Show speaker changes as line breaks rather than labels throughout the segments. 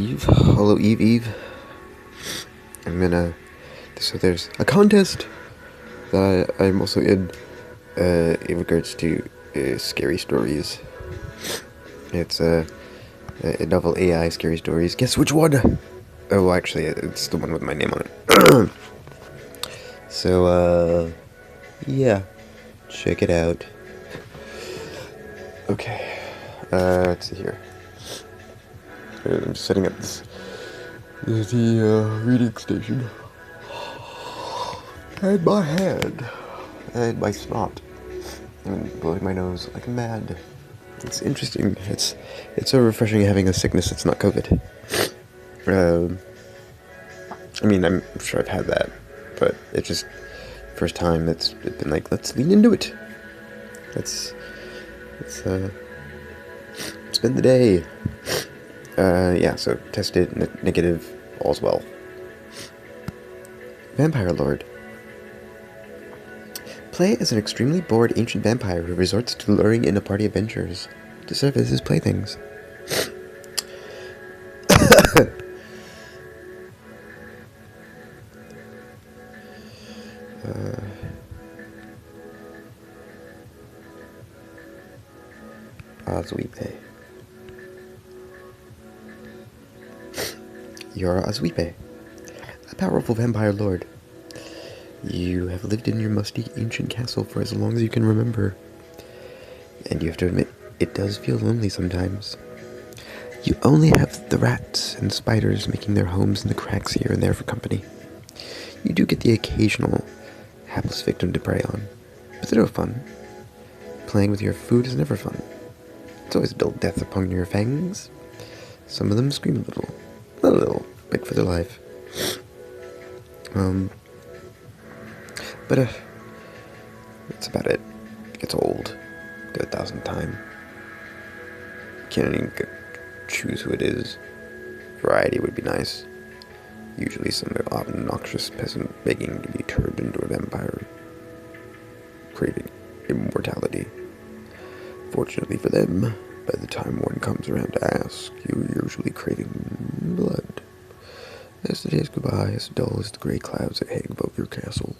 Eve, hello Eve. So there's a contest that I'm also in regards to scary stories. It's a novel AI scary stories. Guess which one? Oh, well, actually, it's the one with my name on it. So, yeah, check it out. Okay, let's see here. I'm just setting up the reading station. And my hand. And my snot. And blowing my nose like mad. It's interesting. It's so refreshing having a sickness that's not COVID. I mean, I'm sure I've had that, but it's just first time it's been like, let's lean into it. Let's spend the day. Yeah. So tested, negative, all's well. Vampire Lord. Play as an extremely bored ancient vampire who resorts to luring in a party of adventurers to serve as his playthings. Azuipe. You're Azuipe, a powerful vampire lord. You have lived in your musty ancient castle for as long as you can remember. And you have to admit, it does feel lonely sometimes. You only have the rats and spiders making their homes in the cracks here and there for company. You do get the occasional hapless victim to prey on, but they're no fun. Playing with your food is never fun. It's always dull death upon your fangs. Some of them scream a little, beg for their life. But that's about it. It gets old. Go 1,000th time. Can't even choose who it is. Variety would be nice. Usually some obnoxious peasant begging to be turned into a vampire, craving immortality. Fortunately for them, by the time one comes around to ask, you're usually craving blood. As the days go by, as dull as the grey clouds that hang above your castle,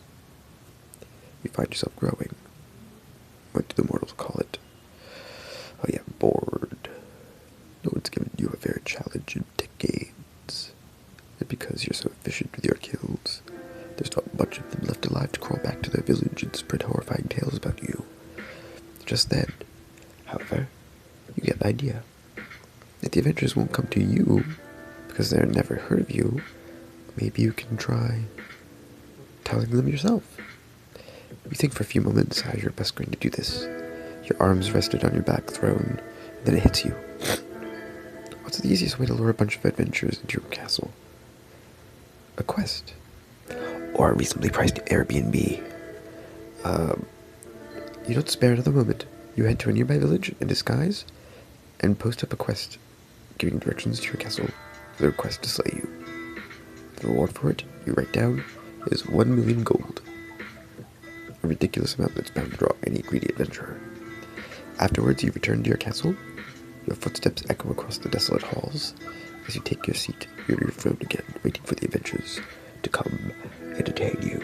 you find yourself growing. What do the mortals call it? Oh yeah, bored. No one's given you a fair challenge in decades. And because you're so efficient with your kills, there's not much of them left alive to crawl back to their village and spread horrifying tales about you. Just then, however, you get an idea. If the adventurers won't come to you because they've never heard of you, maybe you can try telling them yourself. You think for a few moments how you're best going to do this. Your arms rested on your back throne, and then it hits you. What's the easiest way to lure a bunch of adventurers into your castle? A quest. Or a reasonably priced Airbnb. You don't spare another moment. You head to a nearby village in disguise and post up a quest, giving directions to your castle for the request to slay you. The reward for it, you write down, is 1 million gold. A ridiculous amount that's bound to draw any greedy adventurer. Afterwards, you return to your castle. Your footsteps echo across the desolate halls as you take your seat near your throne again, waiting for the adventurers to come entertain you.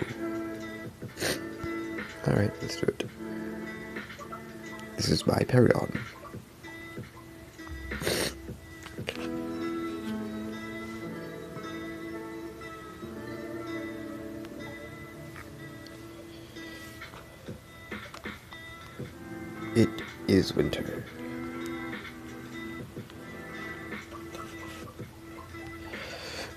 Alright, let's do it. This is my Perion. It is winter.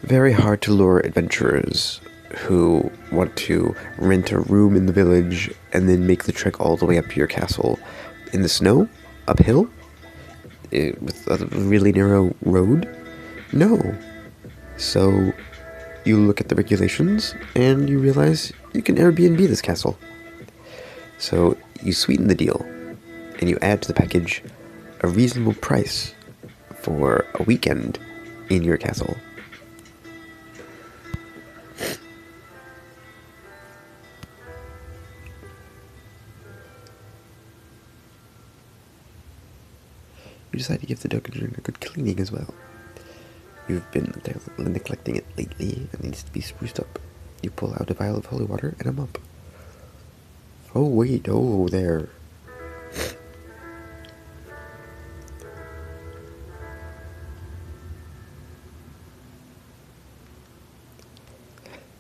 Very hard to lure adventurers who want to rent a room in the village and then make the trek all the way up to your castle in the snow, uphill, with a really narrow road. No. So you look at the regulations and you realize you can Airbnb this castle. So you sweeten the deal and you add to the package a reasonable price for a weekend in your castle. You decide to give the dungeon a good cleaning as well. You've been neglecting it lately and needs to be spruced up. You pull out a vial of holy water and a mop. Oh wait, oh there.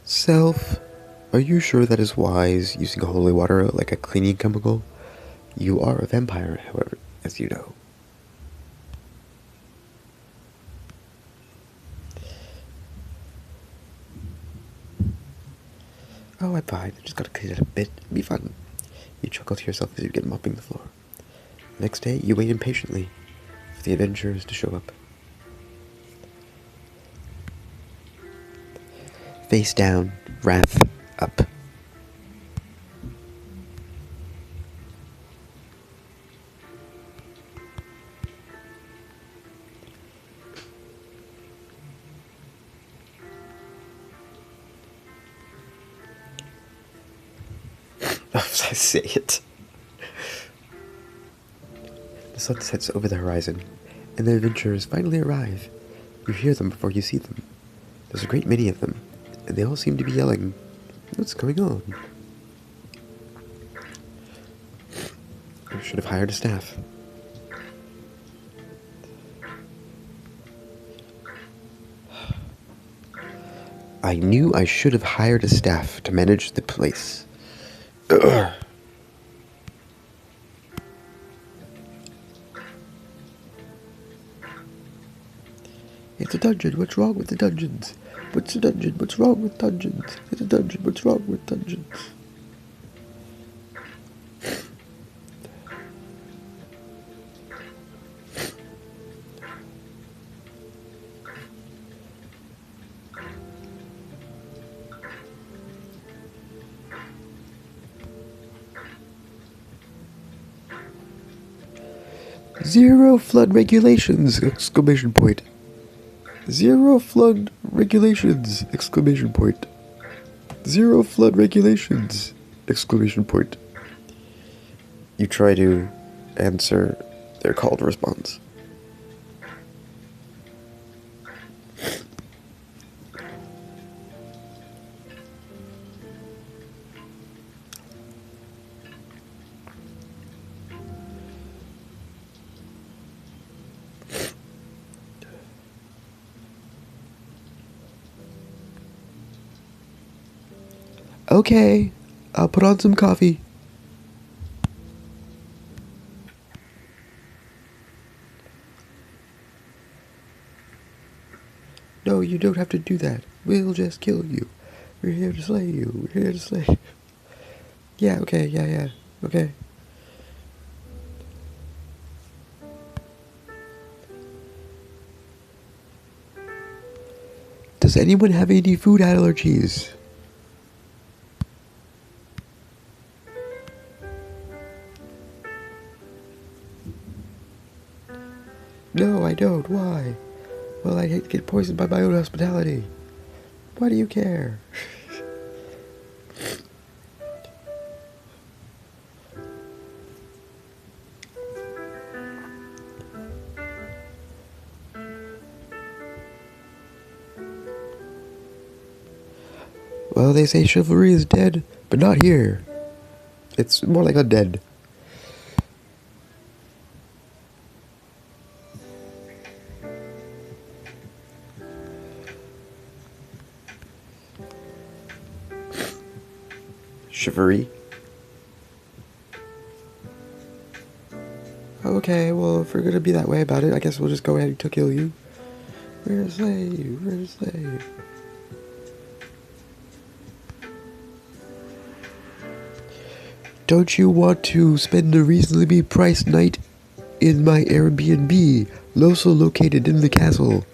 Self, are you sure that is wise, using holy water like a cleaning chemical? You are a vampire, however, as you know. Oh, I'm fine. I just gotta clean it a bit. It'll be fun. You chuckle to yourself as you begin mopping the floor. Next day, you wait impatiently for the adventurers to show up. Face down, wrath up. I say it. The sun sets over the horizon, and the adventurers finally arrive. You hear them before you see them. There's a great many of them, and they all seem to be yelling. What's going on? I should have hired a staff. I knew I should have hired a staff to manage the place. Ugh. It's a dungeon. What's wrong with the dungeons? What's a dungeon? What's wrong with dungeons? It's a dungeon. What's wrong with dungeons? Zero flood regulations! Exclamation point. Zero flood regulations! Exclamation point. Zero flood regulations! Exclamation point. You try to answer their call to response. Okay, I'll put on some coffee. No, you don't have to do that. We'll just kill you. We're here to slay you. We're here to slay you. Yeah, okay, yeah, okay. Does anyone have any food allergies? No, I don't. Why? Well, I'd hate to get poisoned by my own hospitality. Why do you care? Well, they say chivalry is dead, but not here. It's more like undead. Chivalry? Okay, well, if we're gonna be that way about it, I guess we'll just go ahead to kill you. We're a slave, we're a slave. Don't you want to spend a reasonably priced night in my Airbnb, also located in the castle?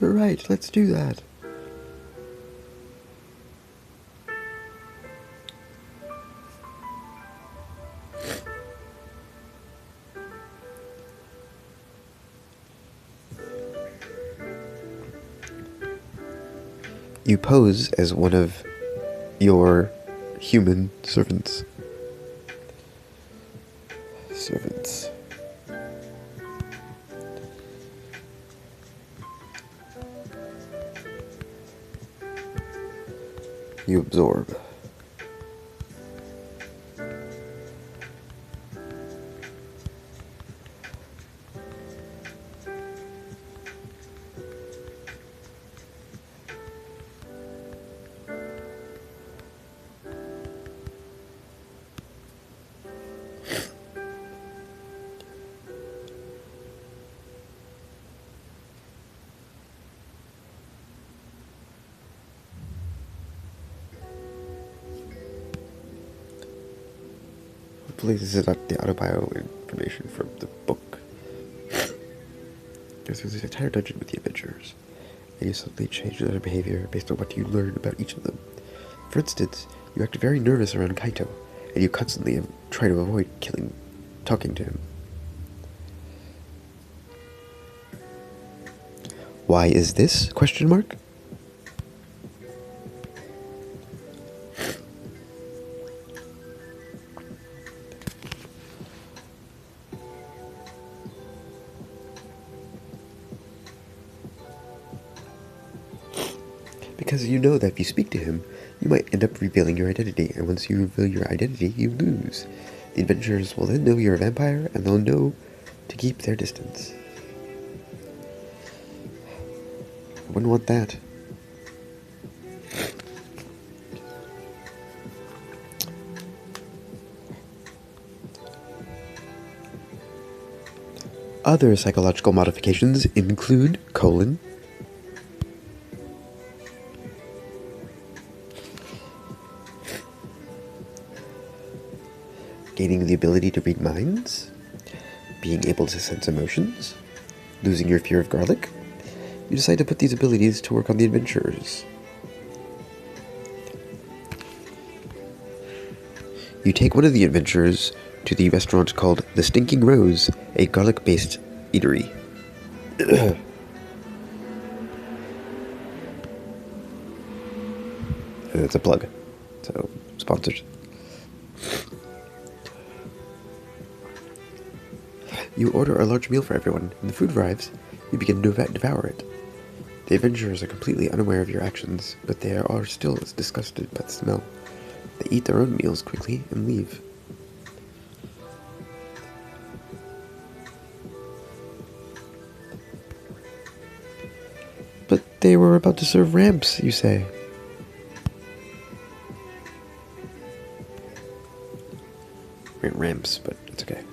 Alright, let's do that. You pose as one of your human servants. Servants. You absorb. Hopefully this is not the autobio information from the book. There's this entire dungeon with the adventurers, and you suddenly change their behavior based on what you learn about each of them. For instance, you act very nervous around Kaito, and you constantly try to avoid talking to him. Why is this? Question mark? Because you know that if you speak to him, you might end up revealing your identity, and once you reveal your identity, you lose. The adventurers will then know you're a vampire, and they'll know to keep their distance. I wouldn't want that. Other psychological modifications include : gaining the ability to read minds, being able to sense emotions, losing your fear of garlic. You decide to put these abilities to work on the adventurers. You take one of the adventurers to the restaurant called The Stinking Rose, a garlic-based eatery. It's a plug, so sponsors. You order a large meal for everyone. When the food arrives, you begin to devour it. The adventurers are completely unaware of your actions, but they are still disgusted by the smell. They eat their own meals quickly and leave. But they were about to serve ramps, you say. Ramps, but it's okay.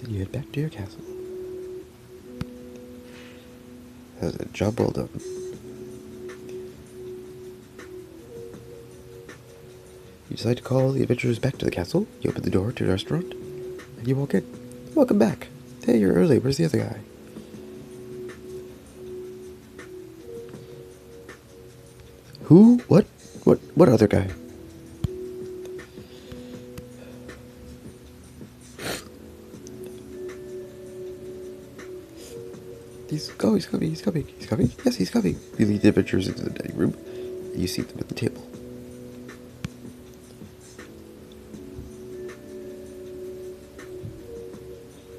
Then you head back to your castle. That was a job well done. You decide to call the adventurers back to the castle. You open the door to the restaurant, and you walk in. Welcome back. Hey, you're early. Where's the other guy? Who? What? What other guy? He's coming. Yes, he's coming. You lead the adventurers into the dining room, and you seat them at the table.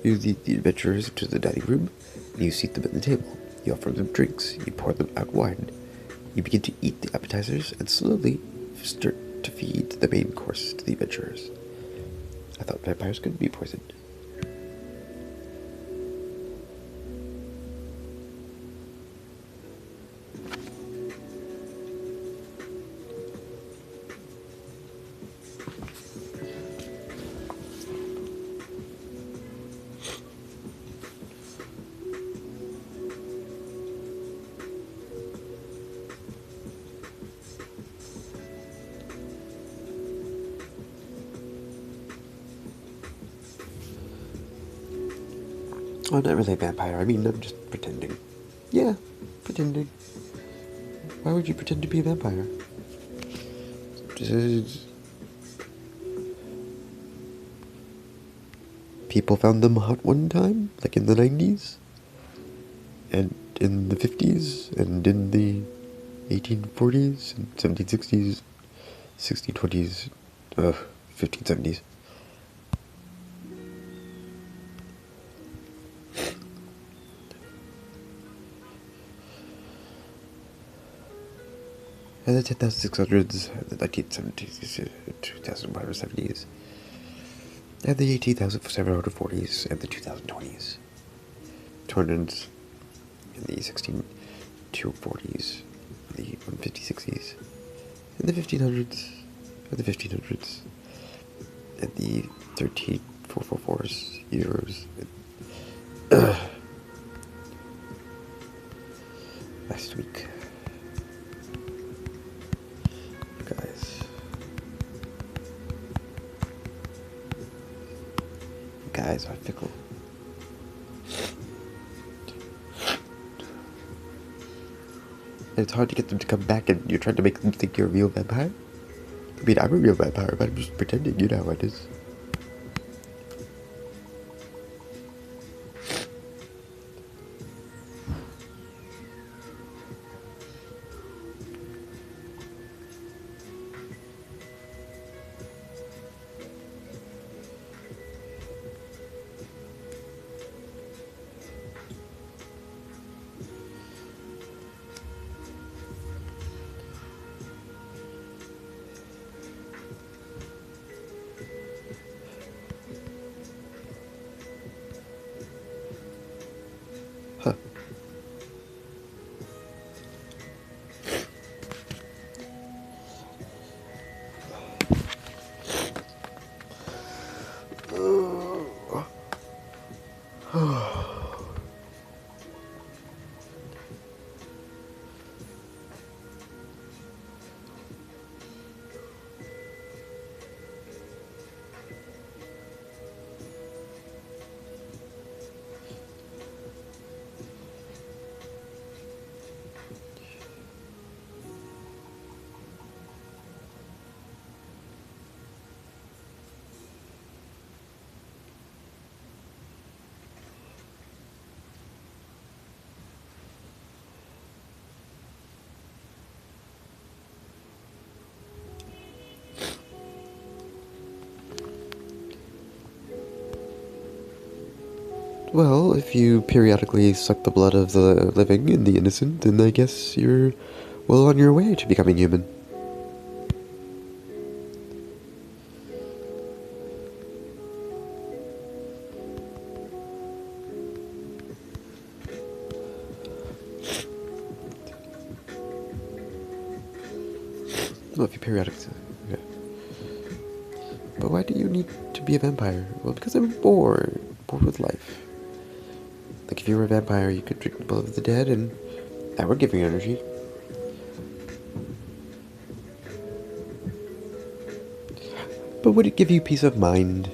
You lead the adventurers into the dining room, and you seat them at the table. You offer them drinks. You pour them out wine. You begin to eat the appetizers, and slowly start to feed the main course to the adventurers. I thought vampires couldn't be poisoned. Oh, not really a vampire. I mean, I'm just pretending. Yeah, pretending. Why would you pretend to be a vampire? Just, people found them hot one time, like in the 90s, and in the 50s, and in the 1840s, and 1760s, 1620s, 1570s. And the 10,600s, the 1970s, 2070s, and the 18,740s, and the 2020s. 200s, and the 16,240s, the 15060s, and the 1500s, and the 1500s, and the 13444s, euros. Last week. Guys are fickle. And it's hard to get them to come back, and you're trying to make them think you're a real vampire? I mean, I'm a real vampire, but I'm just pretending, you know how it is. Huh. Well, if you periodically suck the blood of the living and the innocent, then I guess you're well on your way to becoming human. Well, if you periodically... Okay. But why do you need to be a vampire? Well, because I'm bored. Bored with life. Like, if you were a vampire, you could drink the blood of the dead, and that would give you energy. But would it give you peace of mind?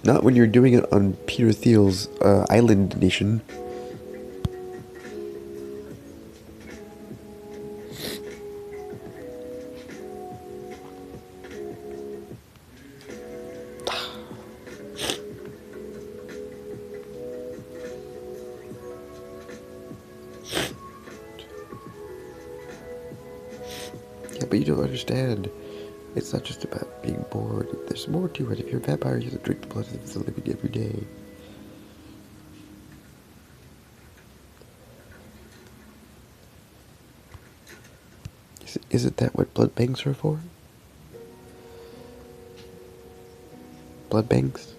Not when you're doing it on Peter Thiel's island nation. Yeah, but you don't understand. It's not just about being bored. There's more to it. If you're a vampire, you have to drink the blood of the living every day. Isn't that what blood banks are for? Blood banks?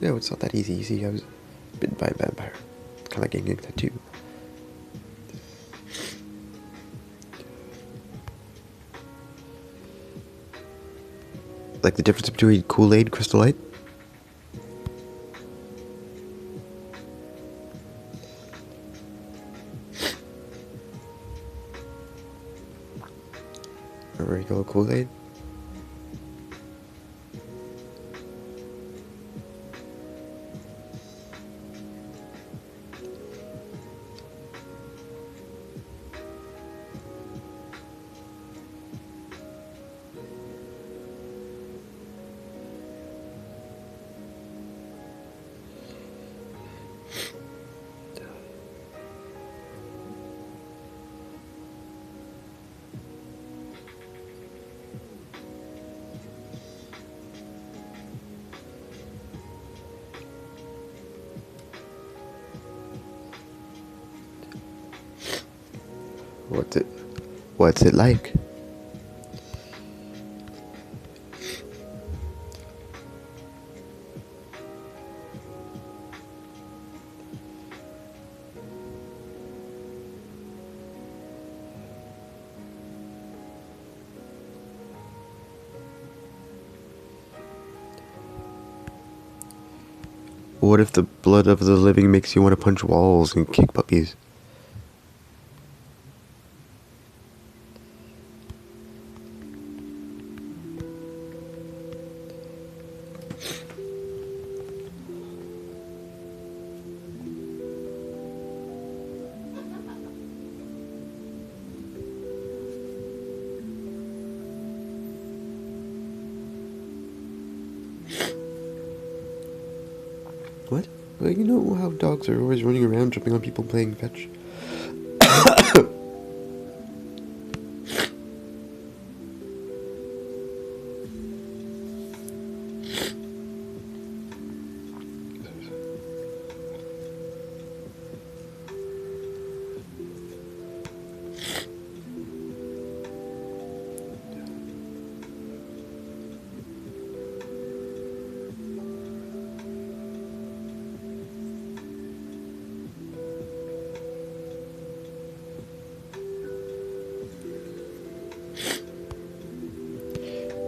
No, it's not that easy. You see, I was bitten by a vampire. It's kind of like getting a tattoo. Like the difference between Kool-Aid, Crystal Light? Or regular Kool-Aid? What's it like? What if the blood of the living makes you want to punch walls and kick puppies? What? Well, you know how dogs are always running around, jumping on people, playing fetch?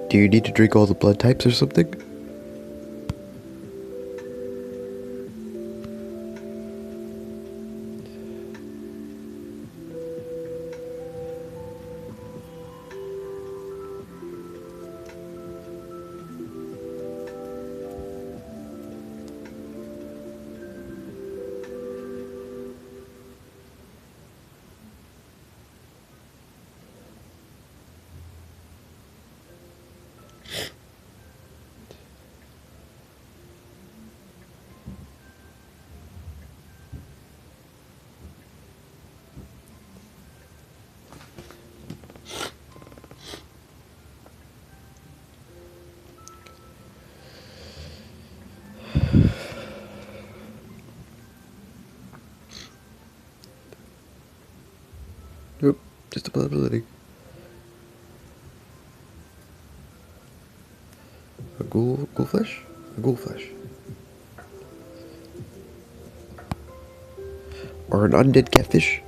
Do you need to drink all the blood types or something? Nope, just a possibility. A ghoul flesh? A ghoul flesh. Or an undead catfish?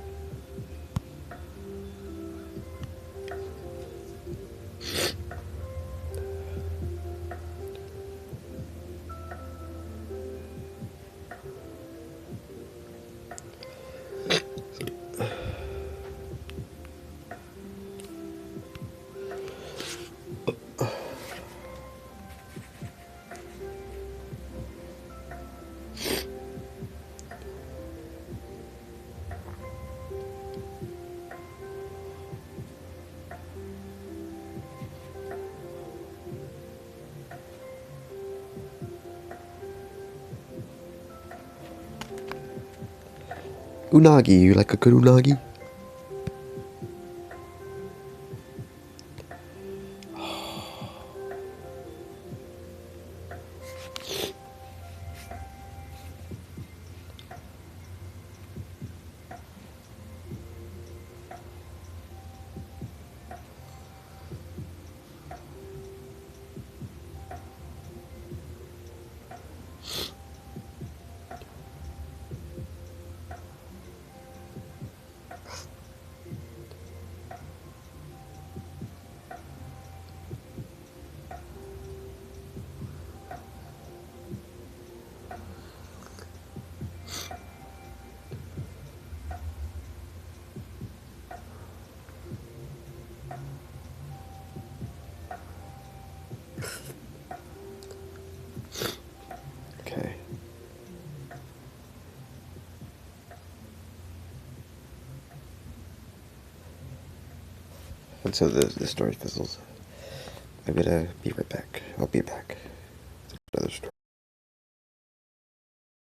Unagi, you like a good unagi? And so the story fizzles. I'm gonna be right back. I'll be back. Another story.